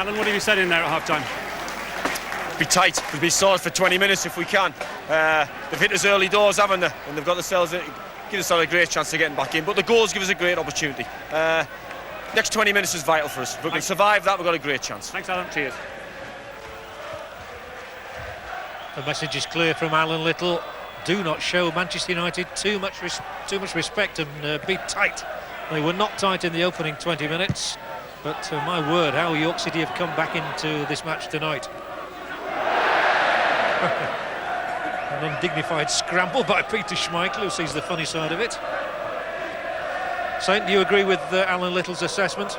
Alan, what have you said in there at half-time? Be tight, we'll be solid for 20 minutes if we can. They've hit us early doors, haven't they? And they've got themselves, give us a great chance of getting back in. But the goals give us a great opportunity. Next 20 minutes is vital for us. If we can survive that, we've got a great chance. Thanks, Alan. Cheers. The message is clear from Alan Little. Do not show Manchester United too much respect and be tight. They were not tight in the opening 20 minutes. But my word, how York City have come back into this match tonight. An undignified scramble by Peter Schmeichel, who sees the funny side of it. Saint, do you agree with Alan Little's assessment?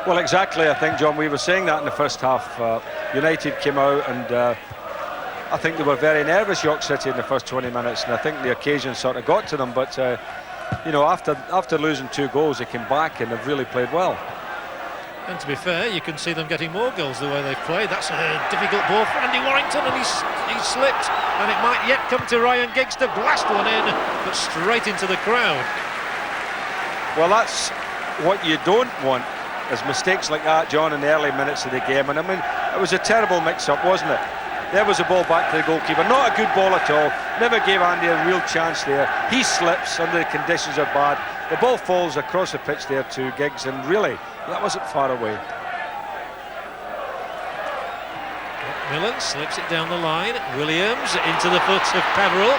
Well, exactly. I think, John, we were saying that in the first half. United came out and I think they were very nervous, York City, in the first 20 minutes, and I think the occasion sort of got to them. But, you know, after losing 2 goals, they came back and they've really played well. And to be fair, you can see them getting more goals the way they've played. That's a difficult ball for Andy Warrington, and he's slipped. And it might yet come to Ryan Giggs to blast one in, but straight into the crowd. Well, that's what you don't want, is mistakes like that, John, in the early minutes of the game. And I mean, it was a terrible mix-up, wasn't it? There was a ball back to the goalkeeper. Not a good ball at all. Never gave Andy a real chance there. He slips, and the conditions are bad. The ball falls across the pitch there to Giggs, and really, that wasn't far away. Millen slips it down the line. Williams into the foot of Peveril.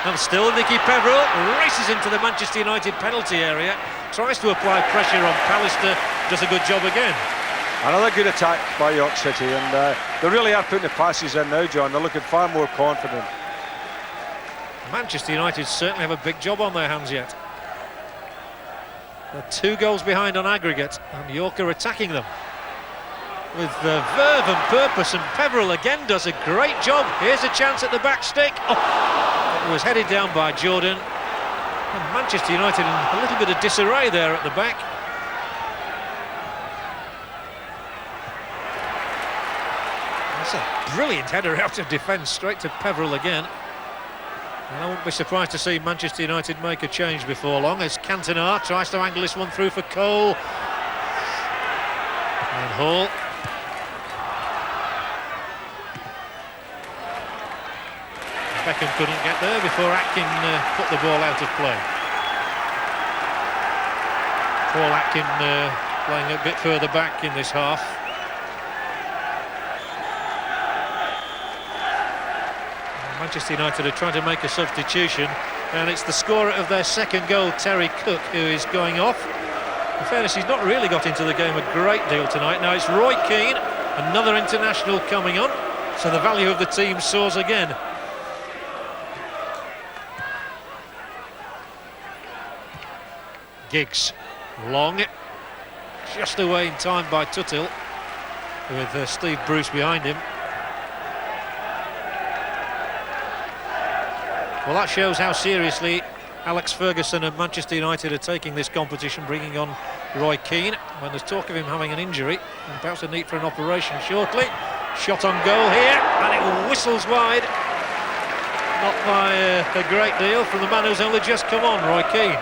And still Nicky Peveril races into the Manchester United penalty area. Tries to apply pressure on Pallister. Does a good job again. Another good attack by York City, and they really are putting the passes in now, John. They're looking far more confident. Manchester United certainly have a big job on their hands yet. They're 2 goals behind on aggregate, and York are attacking them with verve and purpose, and Peveril again does a great job. Here's a chance at the back stick. Oh, it was headed down by Jordan, and Manchester United in a little bit of disarray there at the back. That's a brilliant header out of defence, straight to Peveril again. And I wouldn't be surprised to see Manchester United make a change before long, as Cantona tries to angle this one through for Cole. And Hall. Beckham couldn't get there before Atkin put the ball out of play. Paul Atkin playing a bit further back in this half. Manchester United are trying to make a substitution, and it's the scorer of their second goal, Terry Cook, who is going off. In fairness, he's not really got into the game a great deal tonight. Now it's Roy Keane, another international coming on, so the value of the team soars again. Giggs, long, just away in time by Tuttle, with Steve Bruce behind him. Well, that shows how seriously Alex Ferguson and Manchester United are taking this competition, bringing on Roy Keane when there's talk of him having an injury and perhaps a need for an operation shortly. Shot on goal here, and it whistles wide. Not by a great deal from the man who's only just come on, Roy Keane.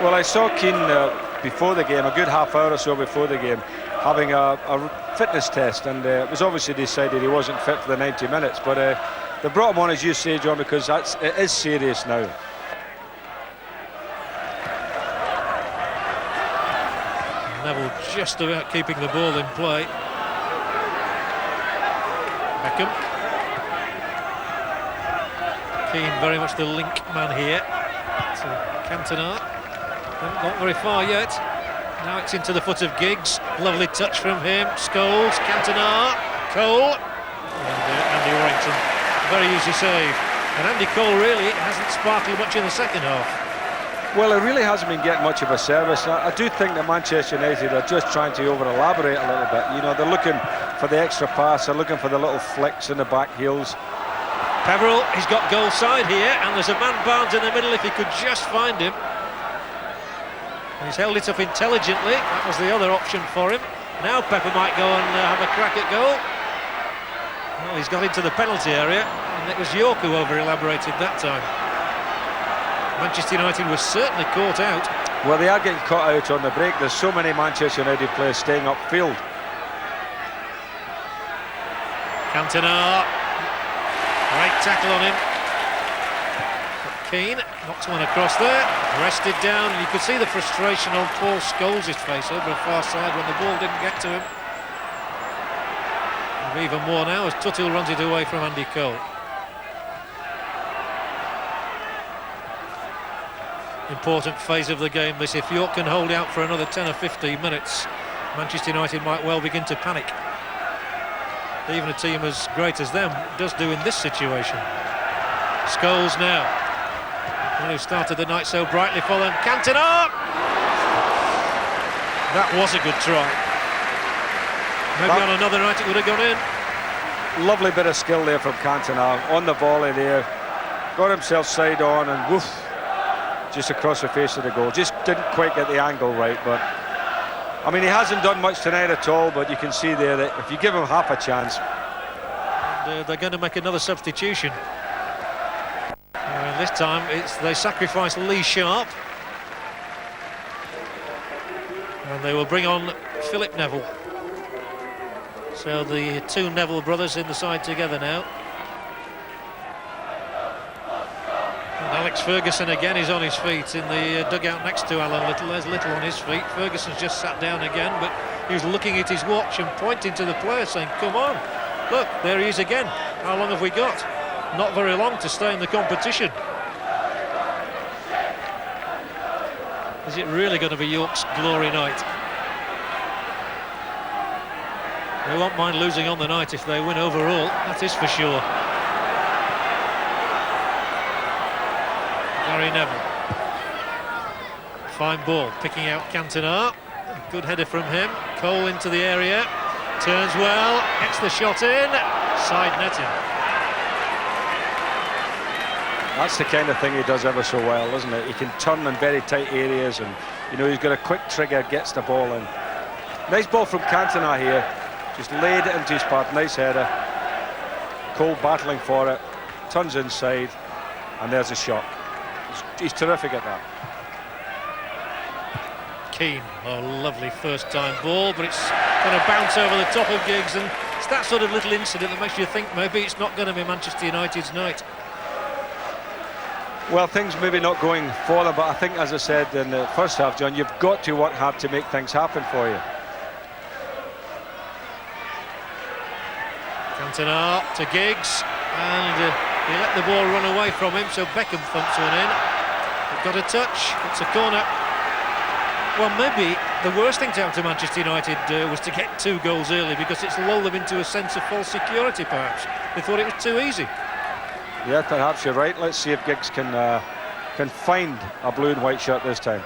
Well, I saw Keane before the game, a good half hour or so before the game, having a fitness test, and it was obviously decided he wasn't fit for the 90 minutes, but they brought him on, as you say, John, because it is serious now. Neville just about keeping the ball in play. Beckham. Keane very much the link man here to Cantona. Haven't got very far yet. Now it's into the foot of Giggs. Lovely touch from him. Scholes, Cantona, Cole, and Andy Warrington. Very easy save. And Andy Cole really hasn't sparkled much in the second half. Well, it really hasn't been getting much of a service. I do think that Manchester United are just trying to over-elaborate a little bit. You know, they're looking for the extra pass, they're looking for the little flicks in the back heels. Peveril, he's got goal side here, and there's a man Barnes in the middle if he could just find him. And he's held it up intelligently. That was the other option for him. Now Pepper might go and have a crack at goal. Well, he's got into the penalty area, and it was York who over-elaborated that time. Manchester United was certainly caught out. Well, they are getting caught out on the break. There's so many Manchester United players staying upfield. Cantona. Great tackle on him. Keane knocks one across there, rested down, and you could see the frustration on Paul Scholes' face over the far side when the ball didn't get to him. And even more now as Tutil runs it away from Andy Cole. Important phase of the game this. If York can hold out for another 10 or 15 minutes, Manchester United might well begin to panic. Even a team as great as them does do in this situation. Scholes now, one who started the night so brightly for them. Cantona! That was a good try. Maybe on another night it would have gone in. Lovely bit of skill there from Cantona on the volley there. Got himself side on and woof, just across the face of the goal. Just didn't quite get the angle right, but I mean, he hasn't done much tonight at all, but you can see there that if you give him half a chance. And, they're going to make another substitution. This time they sacrifice Lee Sharp. And they will bring on Philip Neville. So the two Neville brothers in the side together now. Alex Ferguson again is on his feet in the dugout next to Alan Little. There's Little on his feet. Ferguson's just sat down again, but he was looking at his watch and pointing to the player saying, come on, look, there he is again. How long have we got? Not very long to stay in the competition. Is it really going to be York's glory night? They won't mind losing on the night if they win overall, that is for sure. Gary Neville. Fine ball, picking out Cantona. Good header from him. Cole into the area. Turns well, gets the shot in. Side netting. That's the kind of thing he does ever so well, isn't it? He can turn in very tight areas, and you know he's got a quick trigger, gets the ball in. Nice ball from Cantona here. Just laid it into his path. Nice header. Cole battling for it. Turns inside, and there's a shot. He's terrific at that. Keane, a lovely first-time ball, but it's going to bounce over the top of Giggs, and it's that sort of little incident that makes you think maybe it's not going to be Manchester United's night. Well, things maybe not going for them, but I think, as I said in the first half, John, you've got to work hard to make things happen for you. Cantona to Giggs, and he let the ball run away from him, so Beckham thumps one in. It got a touch, it's a corner. Well, maybe the worst thing to happen to Manchester United was to get 2 goals early, because it's lulled them into a sense of false security, perhaps. They thought it was too easy. Yeah, perhaps you're right. Let's see if Giggs can find a blue and white shirt this time.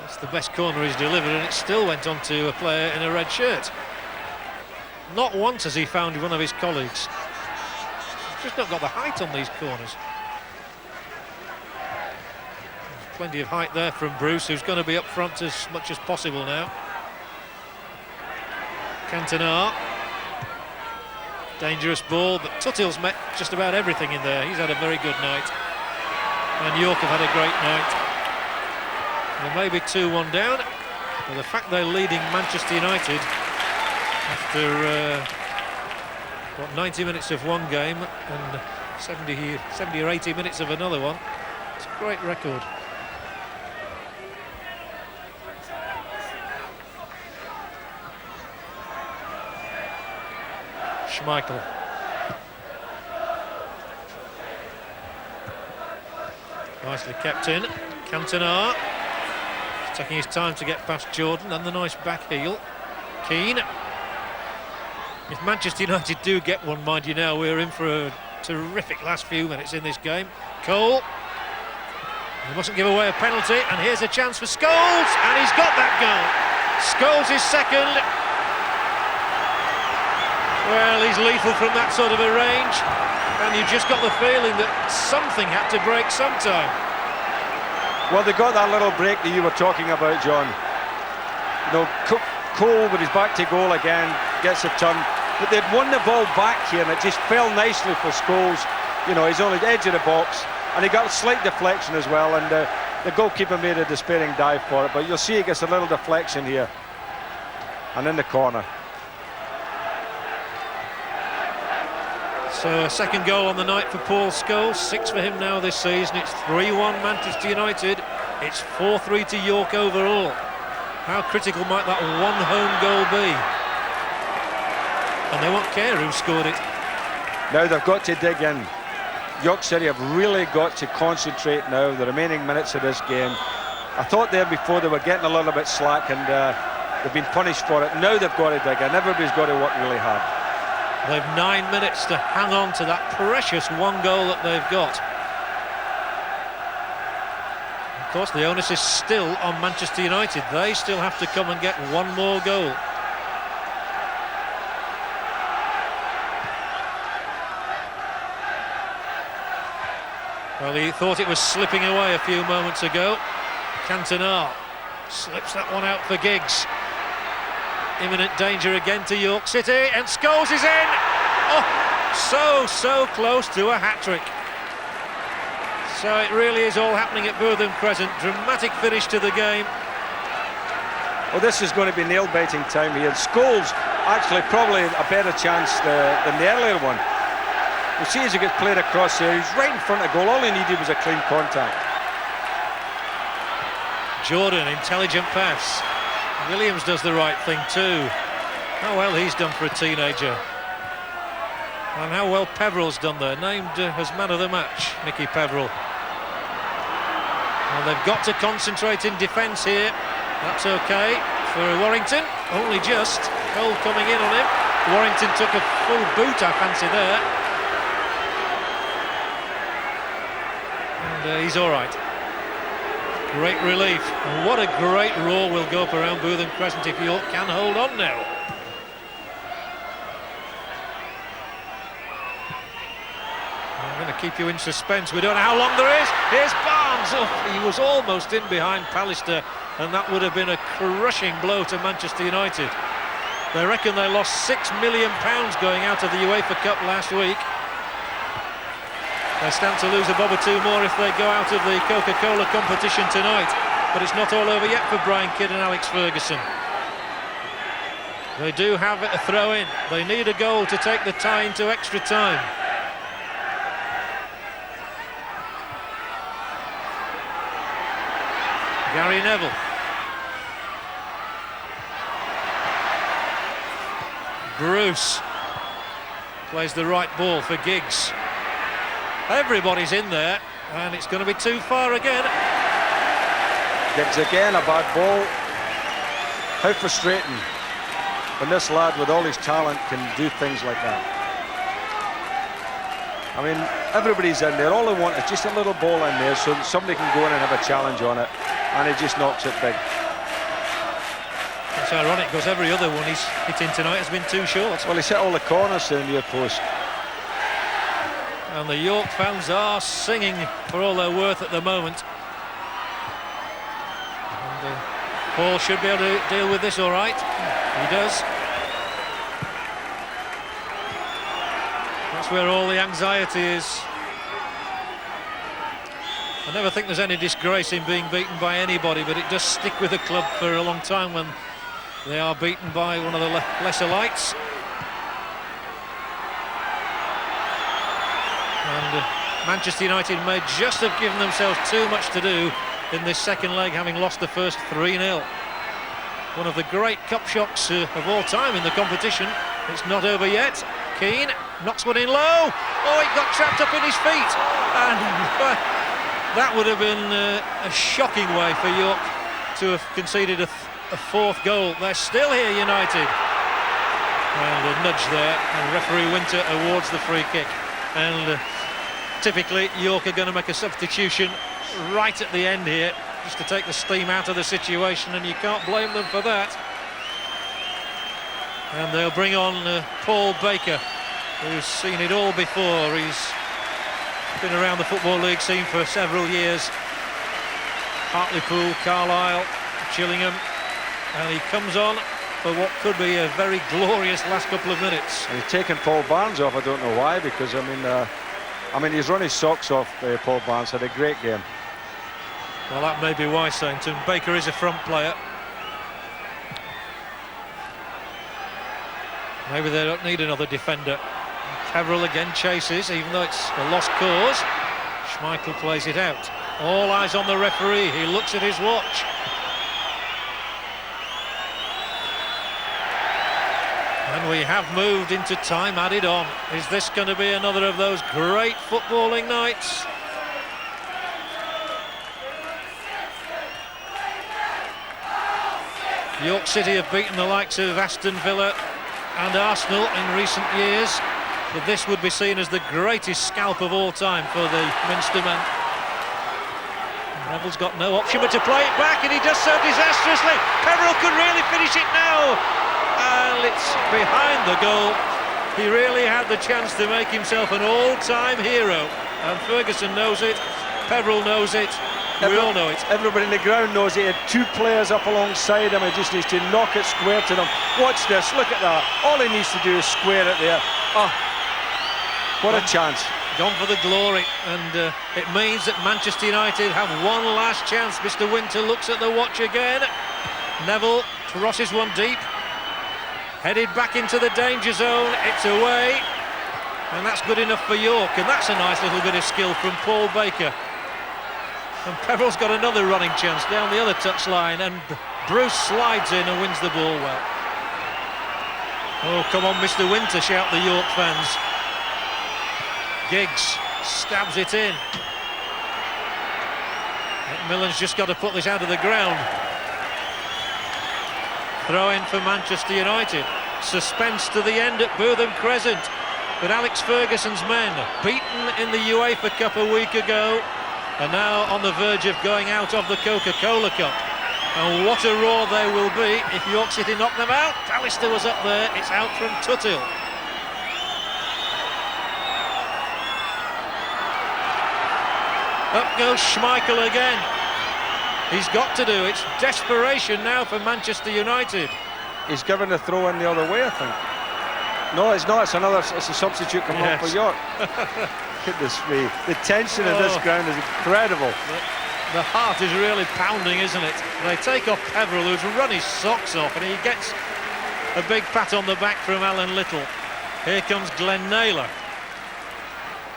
That's the best corner he's delivered, and it still went on to a player in a red shirt. Not once has he found one of his colleagues. He's just not got the height on these corners. There's plenty of height there from Bruce, who's going to be up front as much as possible now. Cantona. Dangerous ball, but Tutil's met just about everything in there. He's had a very good night. And York have had a great night. There may be 2-1 down, but the fact they're leading Manchester United after 90 minutes of one game and 70 or 80 minutes of another one, it's a great record. Schmeichel. Nicely kept in. Cantona. He's taking his time to get past Jordan, and the nice back heel. Keane. If Manchester United do get one, mind you now, we're in for a terrific last few minutes in this game. Cole. He mustn't give away a penalty, and here's a chance for Scholes, and he's got that goal. Scholes is second. Well, he's lethal from that sort of a range, and you just got the feeling that something had to break sometime. Well, they got that little break that you were talking about, John. You know, Cole with his back to goal again, gets a turn, but they'd won the ball back here, and it just fell nicely for Scholes. You know, he's on the edge of the box, and he got a slight deflection as well, and the goalkeeper made a despairing dive for it, but you'll see he gets a little deflection here, and in the corner. So a second goal on the night for Paul Scholes, 6 for him now this season. It's 3-1 Manchester United. It's 4-3 to York overall. How critical might that one home goal be? And they won't care who scored it. Now they've got to dig in. York City have really got to concentrate now, the remaining minutes of this game. I thought there before they were getting a little bit slack and they've been punished for it. Now they've got to dig in. Everybody's got to work really hard. They've 9 minutes to hang on to that precious one goal that they've got. Of course, the onus is still on Manchester United. They still have to come and get one more goal. Well, he thought it was slipping away a few moments ago. Cantona slips that one out for Giggs. Imminent danger again to York City, and Scholes is in! Oh, so close to a hat-trick. So it really is all happening at Bootham Crescent. Dramatic finish to the game. Well, this is going to be nail-biting time here. Scholes actually probably a better chance than the earlier one. You see as he gets played across there, he's right in front of goal. All he needed was a clean contact. Jordan, intelligent pass. Williams does the right thing too. How well he's done for a teenager. And how well Peverill's done there, named as man of the match, Mickey Peveril. Well, they've got to concentrate in defence here. That's okay for Warrington, only just. Goal coming in on him. Warrington took a full boot, I fancy there. And he's all right. Great relief. And what a great roar will go up around Bootham Crescent if York can hold on now. I'm going to keep you in suspense. We don't know how long there is. Here's Barnes. Oh, he was almost in behind Pallister, and that would have been a crushing blow to Manchester United. They reckon they lost £6 million going out of the UEFA Cup last week. They stand to lose a bob or two more if they go out of the Coca-Cola competition tonight. But it's not all over yet for Brian Kidd and Alex Ferguson. They do have a throw-in. They need a goal to take the tie into extra time. Gary Neville. Bruce plays the right ball for Giggs. Everybody's in there, and it's going to be too far again. Giggs again, a bad ball. How frustrating when this lad with all his talent can do things like that. I mean, everybody's in there. All they want is just a little ball in there so that somebody can go in and have a challenge on it, and he just knocks it big. It's ironic because every other one he's hit in tonight has been too short. Well, he's hit all the corners to the near post. And the York fans are singing for all they're worth at the moment. And Paul should be able to deal with this all right. He does. That's where all the anxiety is. I never think there's any disgrace in being beaten by anybody, but it does stick with the club for a long time when they are beaten by one of the lesser lights. And Manchester United may just have given themselves too much to do in this second leg, having lost the first 3-0. One of the great cup shocks of all time in the competition. It's not over yet. Keane knocks one in low. Oh, it got trapped up in his feet. And that would have been a shocking way for York to have conceded a fourth goal. They're still here, United. And a nudge there, and referee Winter awards the free kick. And typically York are going to make a substitution right at the end here, just to take the steam out of the situation, and you can't blame them for that. And they'll bring on Paul Baker, who's seen it all before. He's been around the Football League scene for several years. Hartlepool, Carlisle, Gillingham, and he comes on for what could be a very glorious last couple of minutes. And he's taken Paul Barnes off. I don't know why, because I mean he's run his socks off. Paul Barnes had a great game. Well, that may be why, Sainton. Baker is a front player. Maybe they don't need another defender. Peveril again chases, even though it's a lost cause. Schmeichel plays it out. All eyes on the referee. He looks at his watch. And we have moved into time added on. Is this going to be another of those great footballing nights? York City have beaten the likes of Aston Villa and Arsenal in recent years, but this would be seen as the greatest scalp of all time for the Minstermen. Neville's got no option but to play it back, and he does so disastrously. Peveril could really finish it now, and it's behind the goal. He really had the chance to make himself an all-time hero, and Ferguson knows it, Peveril knows it. We all know it. Everybody in the ground knows it. He had two players up alongside him. He just needs to knock it square to them. Watch this, look at that. All he needs to do is square it there. Oh, what a chance. Gone for the glory, and it means that Manchester United have one last chance. Mr. Winter looks at the watch again. Neville crosses one deep. Headed back into the danger zone. It's away. And that's good enough for York, and that's a nice little bit of skill from Paul Baker. And Peveril's got another running chance down the other touchline, and Bruce slides in and wins the ball well. Oh, come on, Mr. Winter, shout the York fans. Giggs stabs it in. McMillan's just got to put this out of the ground. Throw in for Manchester United. Suspense to the end at Bootham Crescent. But Alex Ferguson's men, beaten in the UEFA Cup a week ago, are now on the verge of going out of the Coca-Cola Cup. And what a roar they will be if York City knock them out. Alistair was up there, it's out from Tuthill. Up goes Schmeichel again. He's got to do it. It's desperation now for Manchester United. He's given a throw in the other way, I think. No, it's not. It's a substitute coming on for York. Goodness me. The tension of this ground is incredible. The heart is really pounding, isn't it? They take off Peveril, who's run his socks off, and he gets a big pat on the back from Alan Little. Here comes Glenn Naylor.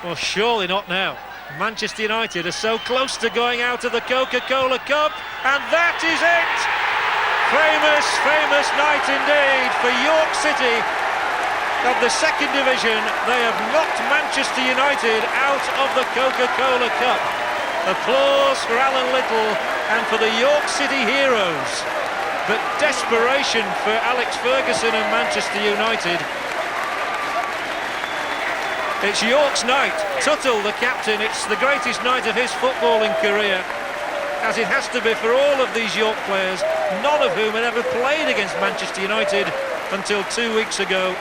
Well, surely not now. Manchester United are so close to going out of the Coca-Cola Cup, and that is it! Famous, famous night indeed for York City. Of the second division, they have knocked Manchester United out of the Coca-Cola Cup. Applause for Alan Little and for the York City heroes. But desperation for Alex Ferguson and Manchester United. It's York's night. Tuthill, the captain, it's the greatest night of his footballing career, as it has to be for all of these York players, none of whom had ever played against Manchester United until 2 weeks ago.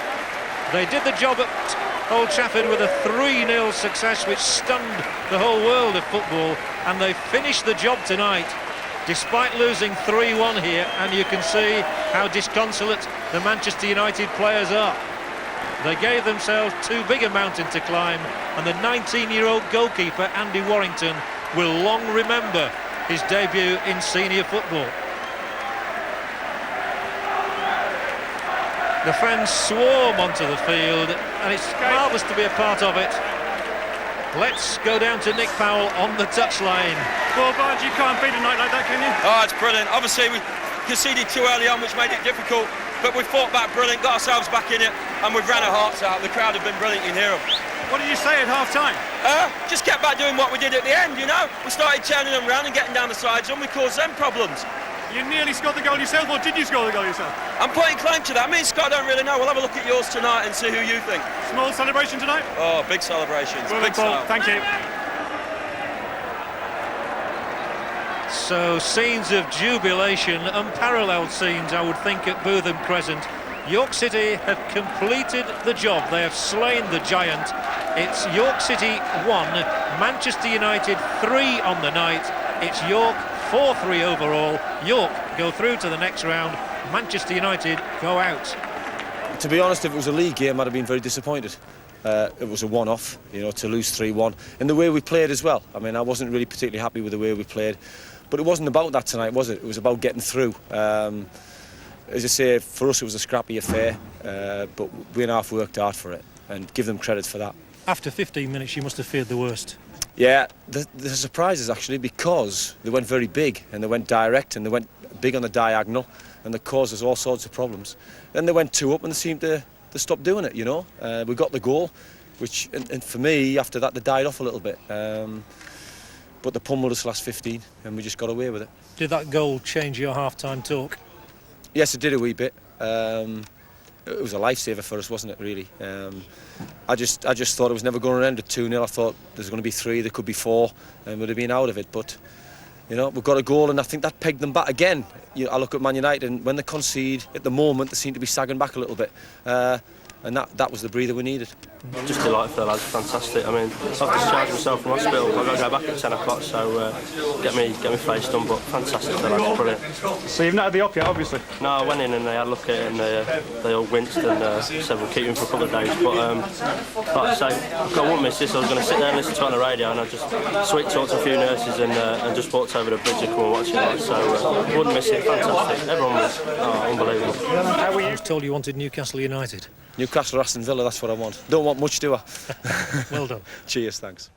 They did the job at Old Trafford with a 3-0 success which stunned the whole world of football, and they finished the job tonight despite losing 3-1 here, and you can see how disconsolate the Manchester United players are. They gave themselves too big a mountain to climb, and the 19-year-old goalkeeper Andy Warrington will long remember his debut in senior football. The fans swarm onto the field, and it's marvellous to be a part of it. Let's go down to Nick Powell on the touchline. Well, Barnes, you can't beat a night like that, can you? Oh, it's brilliant. Obviously, we conceded too early on, which made it difficult, but we fought back brilliant, got ourselves back in it, and we've ran our hearts out. The crowd have been brilliant, you can hear them. What did you say at half-time? Just kept back doing what we did at the end, you know. We started turning them round and getting down the sides, and we caused them problems. You nearly scored the goal yourself, or did you score the goal yourself? I'm putting claim to that. Me and Scott don't really know. We'll have a look at yours tonight and see who you think. Small celebration tonight? Oh, big celebrations. Well, big Paul, thank you. So, scenes of jubilation, unparalleled scenes, I would think, at Bootham Crescent. York City have completed the job. They have slain the giant. It's York City 1, Manchester United 3 on the night. It's York 4-3 overall. York go through to the next round. Manchester United go out. To be honest, if it was a league game, I'd have been very disappointed. It was a one-off, you know, to lose 3-1. And the way we played as well. I mean, I wasn't really particularly happy with the way we played. But it wasn't about that tonight, was it? It was about getting through. As I say, for us it was a scrappy affair, but we and a half worked hard for it. and give them credit for that. After 15 minutes, you must have feared the worst. Yeah, the surprises actually, because they went very big and they went direct and they went big on the diagonal and they caused us all sorts of problems. Then they went 2 up and they seemed to stop doing it, you know. We got the goal, which, and for me, after that, they died off a little bit. But they pummeled us last 15 and we just got away with it. Did that goal change your half-time talk? Yes, it did a wee bit. It was a lifesaver for us, wasn't it, really? I just thought it was never going to end at 2-0. I thought there's going to be 3, there could be 4, and we'd have been out of it. But, you know, we've got a goal, and I think that pegged them back again. I look at Man United, and when they concede, at the moment, they seem to be sagging back a little bit. And that was the breather we needed. Just delighted for the lads, fantastic. I mean, I've discharged myself from hospital. I've got to go back at 10 o'clock, so get me face done. But fantastic, the lads, brilliant. So you've not had the op yet, obviously. No, I went in and they had a look at it and they all winced and said we'll keep him for a couple of days. But like I say, I wouldn't miss this. I was going to sit there and listen to it on the radio, and I just sweet talked to a few nurses and just walked over the bridge to come and watch it. Like, so wouldn't miss it. Fantastic. Everyone was unbelievable. How were you? I was told you wanted Newcastle United. Newcastle or Aston Villa, that's what I want. Don't want much, do I? Well done. Cheers, thanks.